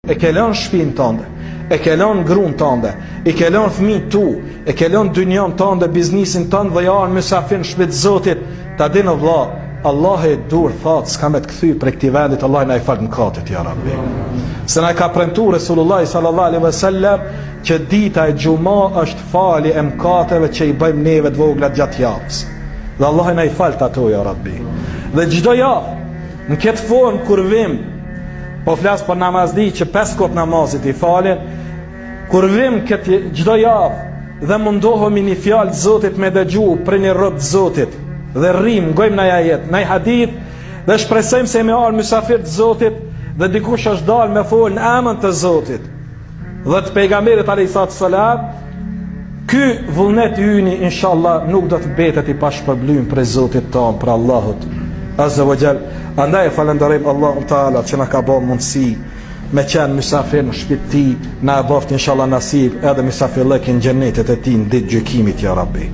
e ke lënë shtëpinë tënde, e ke lënë gruan tënde, e ke lënë fëmijët tu, e ke lënë dynjan tënde, biznisin tënd dhe janë mysafir në shtëpinë e Zotit, ta dinë vëlla, Allah e dur thot, s'ka me të kthy për këtij vendit, Allah na i fal mëkatet ya Rabbi. Se na ka premtuar Resulullah sallallahu alaihi wasallam që dita e xumë është falje e mëkateve që i bëjmë neve të vogla gjatë javës. Dhe Allah na i fal ato ya Rabbi. Dhe çdo javë në këtë formë kur vim, po flas për namazdi që 5 kohë namazit i falen, kur vim këtë çdo javë dhe mundohemi një fjalë të Zotit me dëgju për një rob të Zotit, dhe rrim, ngojmë në ajet, në hadith, dhe shpresojmë se me arë mysafir të Zotit, dhe dikush është dalë me folë në emën të Zotit dhe të pejgamberit alayhissalatu wassalam, ky vullnet yni inshallah nuk do të mbetet i pashpërblyer për Zotit ton, për Allahut azza wa jall. Andaj falenderojmë Allahun Taala që na ka bërë mundësi me qenë mysafir në shtëpinë e tij, na e boft inshallah nasib edhe mysafirllëkin në xhenetet e tij në ditë gjykimit ya Rabbi.